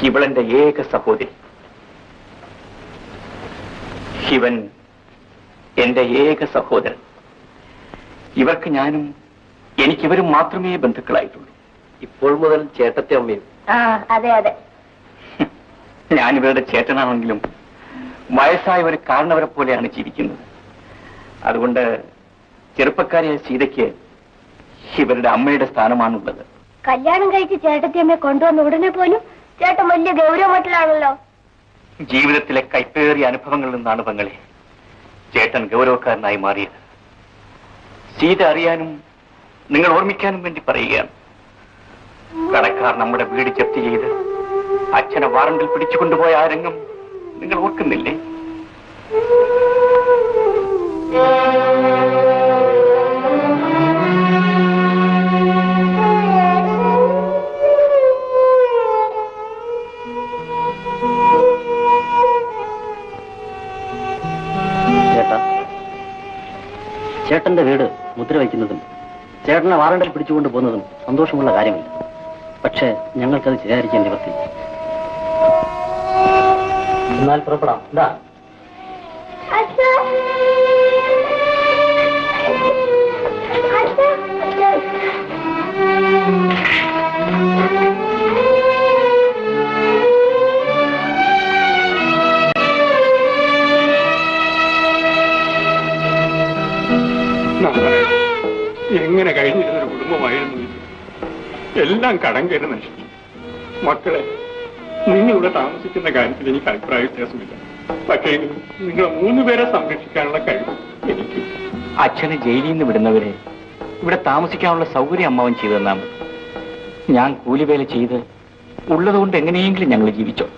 ഇവളെന്റെ ഏക സഹോദരി. ഇവൻ എന്റെ ഏക സഹോദരൻ. ഇവർക്ക് ഞാനും എനിക്കിവരും മാത്രമേ ബന്ധുക്കളായിട്ടുള്ളൂ. ഇപ്പോൾ മുതൽ ചേട്ടത്തെ അമ്മയും. അതെ അതെ. ഞാനിവരുടെ ചേട്ടനാണെങ്കിലും വയസ്സായ ഒരു കാരണവരെ പോലെയാണ് ജീവിക്കുന്നത്. അതുകൊണ്ട് ചെറുപ്പക്കാരിയായ സീതയ്ക്ക് ഇവരുടെ അമ്മയുടെ സ്ഥാനമാണുള്ളത്. കല്യാണം കഴിച്ച് ചേട്ടത്തിയമ്മയെ കൊണ്ടുവന്ന ഉടനെ പോലും ചേട്ടൻ വലിയ ഗൗരവമട്ടിലാണല്ലോ. ജീവിതത്തിലെ കൈപ്പേറിയ അനുഭവങ്ങളിൽ നിന്നാണ് പെങ്ങളെ ചേട്ടൻ ഗൗരവക്കാരനായി മാറിയത്. സീത അറിയാനും നിങ്ങൾ ഓർമ്മിക്കാനും വേണ്ടി പറയുകയാണ്. കടക്കാർ നമ്മുടെ വീട് ജപ്തി ചെയ്ത് അച്ഛനെ വാറണ്ടിൽ പിടിച്ചുകൊണ്ടുപോയ ആ രംഗം നിങ്ങൾ ഓർക്കുന്നില്ലേ? ചേട്ടന്റെ വീട് മുദ്ര വയ്ക്കുന്നതും ചേട്ടനെ വാറണ്ടിൽ പിടിച്ചുകൊണ്ട് പോകുന്നതും സന്തോഷമുള്ള കാര്യമില്ല. പക്ഷേ ഞങ്ങൾക്കത് ശരിയായിരിക്കാൻ നിവർത്തില്ല. എന്നാൽ പുറപ്പെടാം. എന്താ എങ്ങനെ കഴിഞ്ഞിരുന്നൊരു കുടുംബമായിരുന്നു ഇത്. എല്ലാം കടം കയറി നശിച്ചു. മക്കളെ, നിങ്ങളിവിടെ താമസിക്കുന്ന കാര്യത്തിൽ എനിക്ക് അഭിപ്രായ വ്യത്യാസമില്ല. പക്ഷേ നിങ്ങൾ 3 പേരെ സംരക്ഷിക്കാനുള്ള കഴിവ് എനിക്ക്. അച്ഛനെ ജയിലിൽ നിന്ന് വിടുന്നവരെ ഇവിടെ താമസിക്കാനുള്ള സൗകര്യം അമ്മാവൻ ചെയ്തു തന്നാൽ മതി. ഞാൻ കൂലിവേല ചെയ്ത് ഉള്ളതുകൊണ്ട് എങ്ങനെയെങ്കിലും ഞങ്ങൾ ജീവിച്ചോ.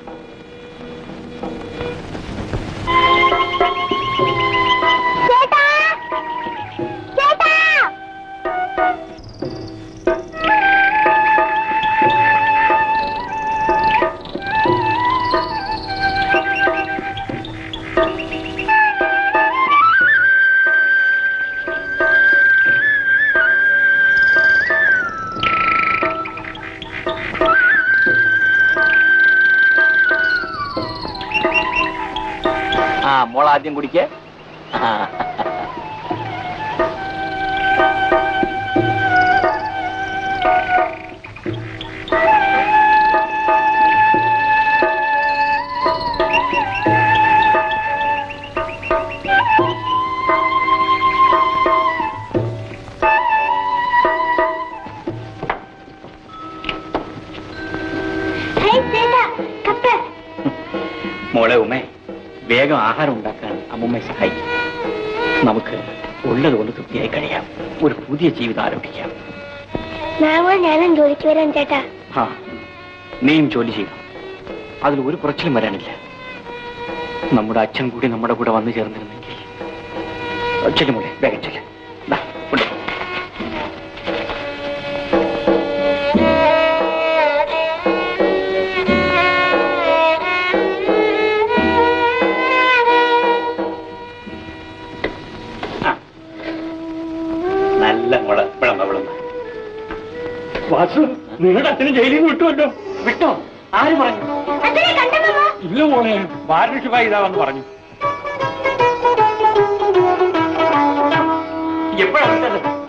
മോൾ ആദ്യം കുടിക്കേ. മോളെ ഉമ്മേ, വേഗം ആഹാരം ഉണ്ടാക്കാൻ അമ്മൂമ്മയെ സഹായിക്കും. നമുക്ക് ഉള്ളതുകൊണ്ട് തൃപ്തിയായി കഴിയാം. ഒരു പുതിയ ജീവിതം ആരംഭിക്കാം. ഞാനും ജോലിക്ക് വരാൻ ചേട്ടാ. നീയും ജോലി ചെയ്യണം. അതിൽ ഒരു കുറച്ചിലും വരാനില്ല. നമ്മുടെ അച്ഛൻ കൂടി നമ്മുടെ കൂടെ വന്നു ചേർന്നിരുന്നെങ്കിൽ. ചെല്ലുമോളെ, വേഗം ചെല്ലും. വാസു, നിങ്ങളുടെ അച്ഛനെ ജയിലിൽ നിന്ന് വിട്ടുവല്ലോ. വിട്ടോ? ആര് പറഞ്ഞു? ഇല്ല മോളെ, വാരലക്ഷ്യമായി ഇതാവെന്ന് പറഞ്ഞു. എപ്പോഴാണ്?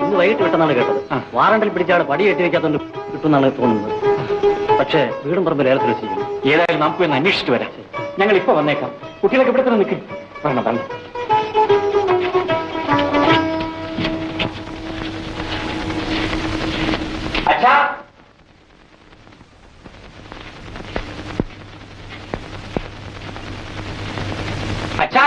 ഇന്ന് വൈകിട്ട് വിട്ടെന്നാണ് കേട്ടത്. വാറണ്ടിൽ പിടിച്ചാണ് പടി കെട്ടി വെക്കാത്തോണ്ട് കിട്ടുമെന്നാണ് തോന്നുന്നത്. പക്ഷേ വീടും പറമ്പ് ലേലത്തിൽ വെച്ചിരിക്കുന്നു. ഏതായാലും നമുക്ക് ഒന്ന് അന്വേഷിച്ചിട്ട് വരാം. ഞങ്ങൾ ഇപ്പൊ വന്നേക്കാം. കുട്ടികളൊക്കെ ഇവിടെ തന്നെ നിൽക്കും. വേണം വേണം. അച്ഛാ, അച്ഛാ, അച്ഛാ,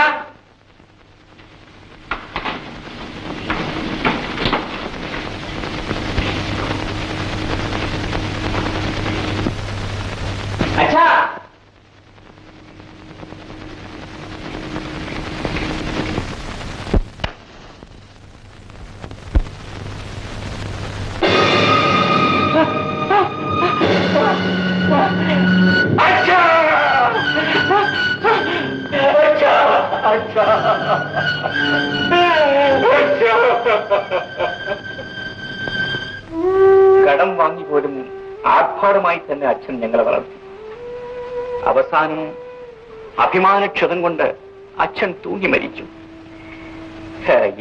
കടം വാങ്ങി പോലും ആർഭാടമായി തന്നെ അച്ഛൻ ഞങ്ങളെ വളർത്തി. അവസാനം അഭിമാനക്ഷതം കൊണ്ട് അച്ഛൻ തൂങ്ങി മരിച്ചു.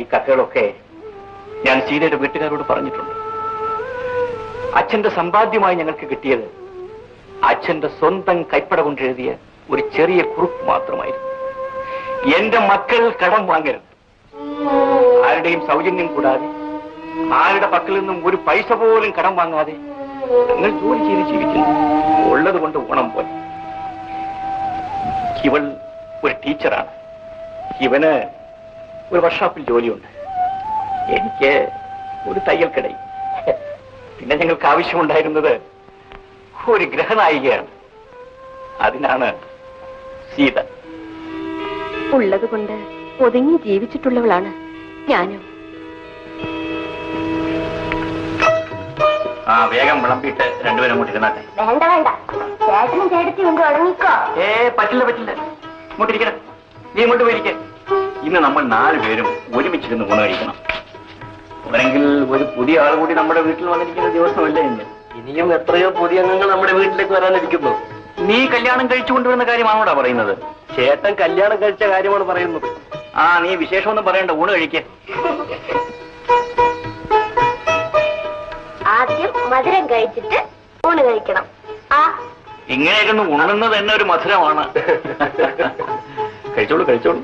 ഈ കഥകളൊക്കെ ഞാൻ സീതയുടെ വീട്ടുകാരോട് പറഞ്ഞിട്ടുണ്ട്. അച്ഛന്റെ സമ്പാദ്യമായി ഞങ്ങൾക്ക് കിട്ടിയത് അച്ഛന്റെ സ്വന്തം കൈപ്പട കൊണ്ട് എഴുതിയ ഒരു ചെറിയ കുറിപ്പ് മാത്രമായിരുന്നു. എന്റെ മക്കൾ കടം വാങ്ങരുത്, ആരുടെയും സൗജന്യം കൂടാതെ, ആരുടെ പക്കൽ നിന്നും ഒരു പൈസ പോലും കടം വാങ്ങാതെ നിങ്ങൾ ജോലി ചെയ്ത് ജീവിക്കുന്നു. ഉള്ളത് കൊണ്ട് ഓണം പോലെ. ഇവൾ ഒരു ടീച്ചറാണ്, ഇവന് ഒരു വർക്ക്ഷോപ്പിൽ ജോലിയുണ്ട്, എനിക്ക് ഒരു തയ്യൽ കടയും. പിന്നെ ഞങ്ങൾക്ക് ആവശ്യമുണ്ടായിരുന്നത് ഒരു ഗ്രഹനായികയാണ്. അതിനാണ് സീത. ഉള്ളത് കൊണ്ട് ഒതുങ്ങി ജീവിച്ചിട്ടുള്ളവളാണ് ഞാനും. വേഗം വിളമ്പിയിട്ട് രണ്ടുപേരും അങ്ങോട്ട് ഇരുന്നാട്ടെ. വേണ്ട വേണ്ട, ചേട്ടനും ചേട്ടത്തി കൊണ്ട് ഉടങ്ങിക്കോ. പറ്റില്ല പറ്റില്ല, ഇങ്ങോട്ടിരിക്കണം. നീ ഇങ്ങോട്ട് പോയിരിക്കെ. ഇന്ന് നമ്മൾ 4 പേരും ഒരുമിച്ചിരുന്ന് ഊണ് കഴിക്കണം. അവരെങ്കിൽ ഒരു പുതിയ ആൾ കൂടി നമ്മുടെ വീട്ടിൽ വന്നിരിക്കുന്ന ദിവസമല്ലേ ഇന്ന്. ഇനിയും എത്രയോ പുതിയ അംഗങ്ങൾ നമ്മുടെ വീട്ടിലേക്ക് വരാനിരിക്കുന്നു. നീ കല്യാണം കഴിച്ചു കൊണ്ടുവരുന്ന കാര്യമാണോടാ പറയുന്നത്? ചേട്ടൻ കല്യാണം കഴിച്ച കാര്യമാണ് പറയുന്നത്. നീ വിശേഷമൊന്നും പറയണ്ട, ഊണ് കഴിക്കേ. ആദ്യം മധുരം കഴിച്ചിട്ട് ഊണ് കഴിക്കണം. ഇങ്ങനെയൊക്കെ ഉണ്ണുന്നത് തന്നെ ഒരു മധുരമാണ്. കഴിച്ചോളൂ കഴിച്ചോളൂ.